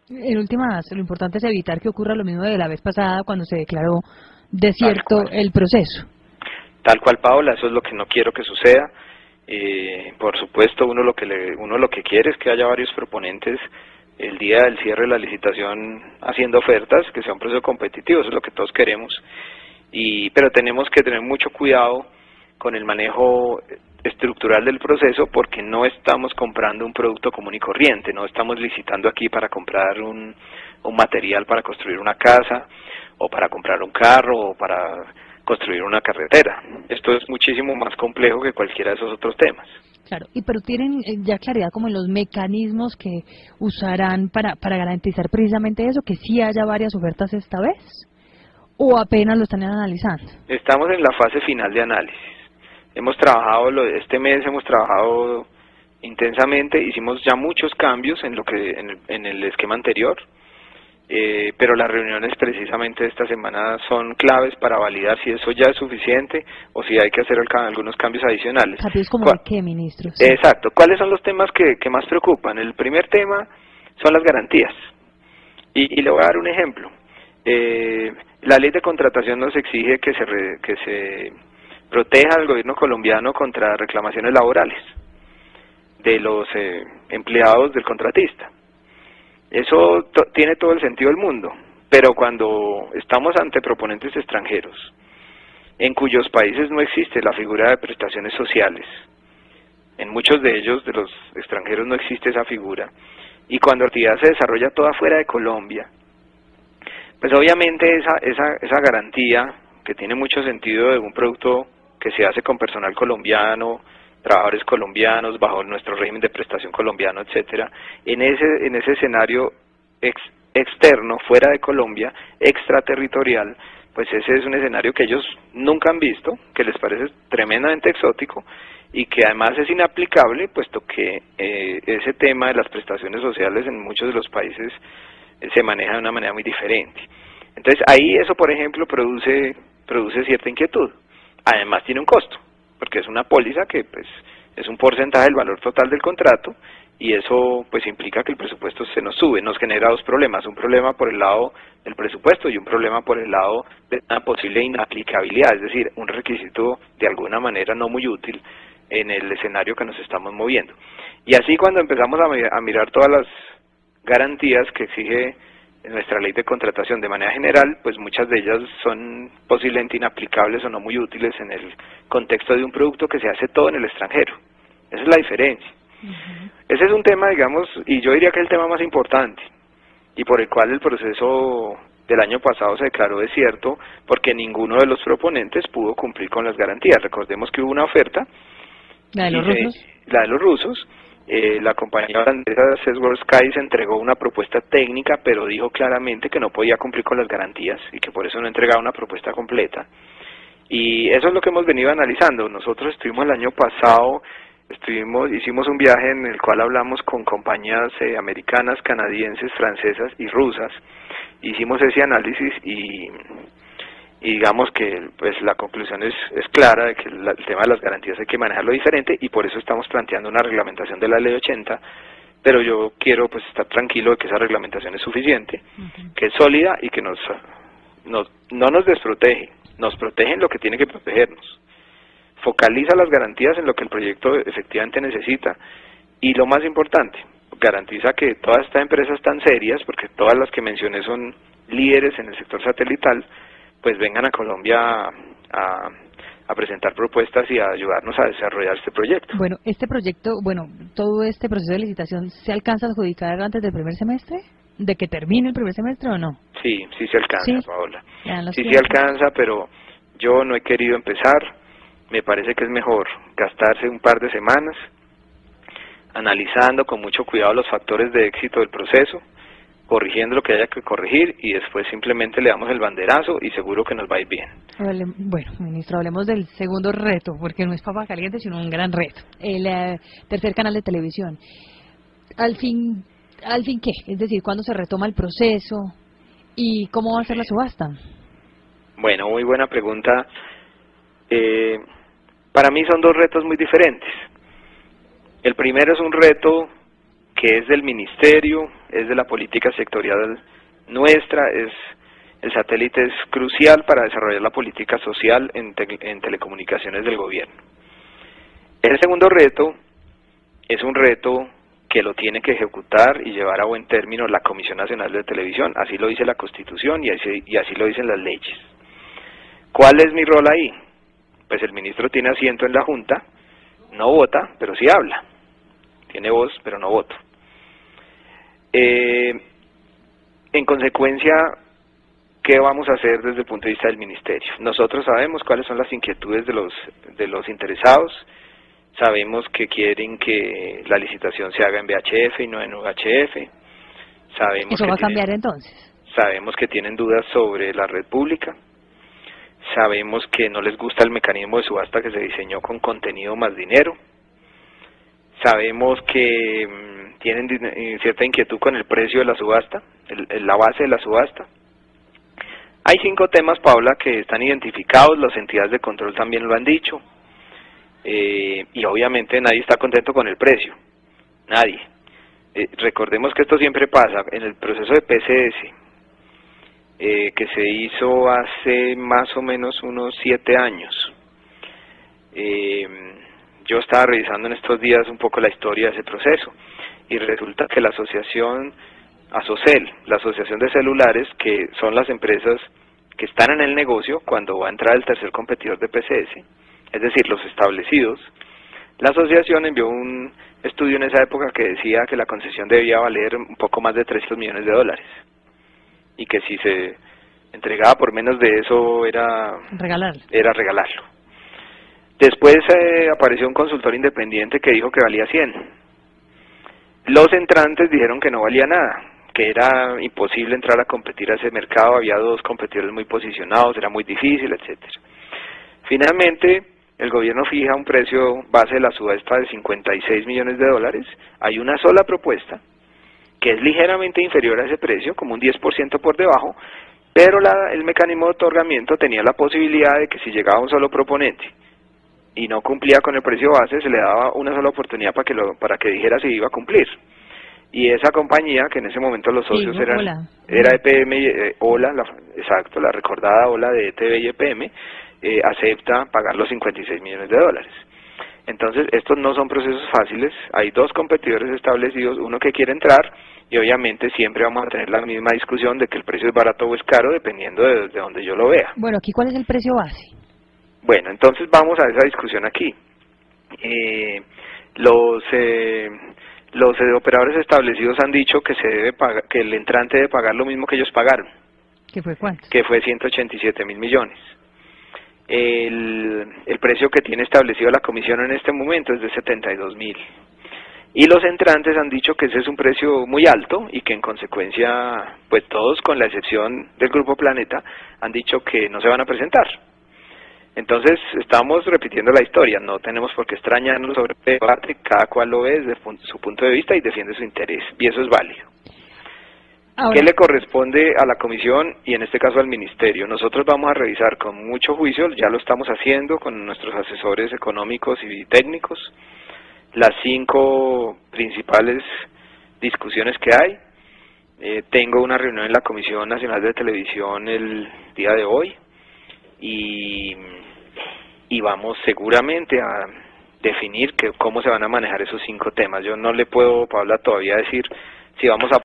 En últimas, lo importante es evitar que ocurra lo mismo de la vez pasada cuando se declaró Tal desierto cual. el proceso. Tal cual, Paola, eso es lo que no quiero que suceda. Por supuesto, uno lo que quiere es que haya varios proponentes el día del cierre de la licitación haciendo ofertas, que sea un proceso competitivo, eso es lo que todos queremos. Pero tenemos que tener mucho cuidado con el manejo estructural del proceso, porque no estamos comprando un producto común y corriente, no estamos licitando aquí para comprar un material para construir una casa, o para comprar un carro, o para construir una carretera. Esto es muchísimo más complejo que cualquiera de esos otros temas. Claro, pero tienen ya claridad como en los mecanismos que usarán para garantizar precisamente eso, que sí haya varias ofertas esta vez, o apenas lo están analizando. Estamos en la fase final de análisis. Hemos trabajado, este mes hemos trabajado intensamente, hicimos ya muchos cambios en el esquema anterior, pero las reuniones precisamente de esta semana son claves para validar si eso ya es suficiente o si hay que hacer algunos cambios adicionales. ¿Cambios como de qué, ministro? Sí. Exacto. ¿Cuáles son los temas que más preocupan? El primer tema son las garantías. Y le voy a dar un ejemplo. La ley de contratación nos exige que se proteja al gobierno colombiano contra reclamaciones laborales de los empleados del contratista. Eso tiene todo el sentido del mundo, pero cuando estamos ante proponentes extranjeros, en cuyos países no existe la figura de prestaciones sociales, en muchos de ellos, de los extranjeros, no existe esa figura, y cuando la actividad se desarrolla toda fuera de Colombia, pues obviamente esa garantía, que tiene mucho sentido de un producto que se hace con personal colombiano, trabajadores colombianos, bajo nuestro régimen de prestación colombiano, etcétera, en ese escenario externo, fuera de Colombia, extraterritorial, pues ese es un escenario que ellos nunca han visto, que les parece tremendamente exótico y que además es inaplicable, puesto que ese tema de las prestaciones sociales en muchos de los países se maneja de una manera muy diferente. Entonces ahí eso, por ejemplo, produce cierta inquietud. Además tiene un costo, porque es una póliza que pues es un porcentaje del valor total del contrato, y eso pues implica que el presupuesto se nos sube, nos genera dos problemas, un problema por el lado del presupuesto y un problema por el lado de una posible inaplicabilidad, es decir, un requisito de alguna manera no muy útil en el escenario que nos estamos moviendo. Y así cuando empezamos a mirar todas las garantías que exige nuestra ley de contratación de manera general, pues muchas de ellas son posiblemente inaplicables o no muy útiles en el contexto de un producto que se hace todo en el extranjero. Esa es la diferencia. Ese es un tema, digamos, y yo diría que es el tema más importante, y por el cual el proceso del año pasado se declaró desierto, porque ninguno de los proponentes pudo cumplir con las garantías. Recordemos que hubo una oferta, ¿La de los rusos? la de los rusos. La compañía holandesa Sesworth Sky se entregó una propuesta técnica, pero dijo claramente que no podía cumplir con las garantías y que por eso no entregaba una propuesta completa. Y eso es lo que hemos venido analizando. Nosotros estuvimos el año pasado, hicimos un viaje en el cual hablamos con compañías americanas, canadienses, francesas y rusas. Hicimos ese análisis y digamos que pues la conclusión es clara de que el tema de las garantías hay que manejarlo diferente, y por eso estamos planteando una reglamentación de la ley 80, pero yo quiero pues estar tranquilo de que esa reglamentación es suficiente, que es sólida y que no nos desprotege, nos protege en lo que tiene que protegernos, focaliza las garantías en lo que el proyecto efectivamente necesita, y lo más importante, garantiza que todas estas empresas tan serias, porque todas las que mencioné son líderes en el sector satelital, pues vengan a Colombia a presentar propuestas y a ayudarnos a desarrollar este proyecto. Bueno, todo este proceso de licitación, ¿se alcanza a adjudicar antes del primer semestre? ¿De que termine el primer semestre o no? Sí, sí se alcanza, ¿sí? Paola. Sí tiempos. se alcanza, pero yo no he querido empezar. Me parece que es mejor gastarse un par de semanas analizando con mucho cuidado los factores de éxito del proceso, corrigiendo lo que haya que corregir, y después simplemente le damos el banderazo y seguro que nos va a ir bien. Bueno, ministro, hablemos del segundo reto, porque no es papa caliente, sino un gran reto. El tercer canal de televisión. ¿Al fin qué? Es decir, ¿cuándo se retoma el proceso? ¿Y cómo va a ser la subasta? Bueno, muy buena pregunta. Para mí son dos retos muy diferentes. El primero es un reto que es del ministerio, es de la política sectorial nuestra, el satélite es crucial para desarrollar la política social en telecomunicaciones del gobierno. El segundo reto es un reto que lo tiene que ejecutar y llevar a buen término la Comisión Nacional de Televisión, así lo dice la Constitución y así lo dicen las leyes. ¿Cuál es mi rol ahí? Pues el ministro tiene asiento en la Junta, no vota, pero sí habla, tiene voz, pero no voto. En consecuencia, ¿qué vamos a hacer desde el punto de vista del ministerio? Nosotros sabemos cuáles son las inquietudes de los interesados, sabemos que quieren que la licitación se haga en VHF y no en UHF. ¿Eso va a cambiar entonces? Sabemos que tienen dudas sobre la red pública. Sabemos que no les gusta el mecanismo de subasta que se diseñó con contenido más dinero. Sabemos que tienen cierta inquietud con el precio de la subasta, la base de la subasta. Hay 5 temas, Paula, que están identificados, las entidades de control también lo han dicho. Y obviamente nadie está contento con el precio, nadie. Recordemos que esto siempre pasa en el proceso de PCS, que se hizo hace más o menos unos 7 años. Yo estaba revisando en estos días un poco la historia de ese proceso, y resulta que la asociación Asocel, la asociación de celulares, que son las empresas que están en el negocio cuando va a entrar el tercer competidor de PCS, es decir, los establecidos, la asociación envió un estudio en esa época que decía que la concesión debía valer un poco más de $300 millones, y que si se entregaba por menos de eso era regalarlo. Después apareció un consultor independiente que dijo que valía 100. Los entrantes dijeron que no valía nada, que era imposible entrar a competir a ese mercado, había 2 competidores muy posicionados, era muy difícil, etcétera. Finalmente, el gobierno fija un precio base de la subasta de $56 millones, hay una sola propuesta, que es ligeramente inferior a ese precio, como un 10% por debajo, pero el mecanismo de otorgamiento tenía la posibilidad de que si llegaba un solo proponente y no cumplía con el precio base, se le daba una sola oportunidad para que dijera si iba a cumplir. Y esa compañía, que en ese momento los socios era EPM, Ola, exacto, la recordada Ola de ETV y EPM, acepta pagar los $56 millones. Entonces, estos no son procesos fáciles, hay 2 competidores establecidos, uno que quiere entrar, y obviamente siempre vamos a tener la misma discusión de que el precio es barato o es caro, dependiendo de donde yo lo vea. Bueno, ¿aquí cuál es el precio base? Bueno, entonces vamos a esa discusión aquí. Los operadores establecidos han dicho que que el entrante debe pagar lo mismo que ellos pagaron. ¿Qué fue cuánto? Que fue 187.000 millones. El precio que tiene establecido la comisión en este momento es de 72.000. Y los entrantes han dicho que ese es un precio muy alto y que en consecuencia, pues todos, con la excepción del Grupo Planeta, han dicho que no se van a presentar. Entonces, estamos repitiendo la historia, no tenemos por qué extrañarnos sobre el debate, cada cual lo ve desde su punto de vista y defiende su interés, y eso es válido. Ahora, ¿qué le corresponde a la comisión y en este caso al ministerio? Nosotros vamos a revisar con mucho juicio, ya lo estamos haciendo con nuestros asesores económicos y técnicos, las 5 principales discusiones que hay. Tengo una reunión en la Comisión Nacional de Televisión el día de hoy y vamos seguramente a definir cómo se van a manejar esos 5 temas. Yo no le puedo, Paula, todavía decir si vamos a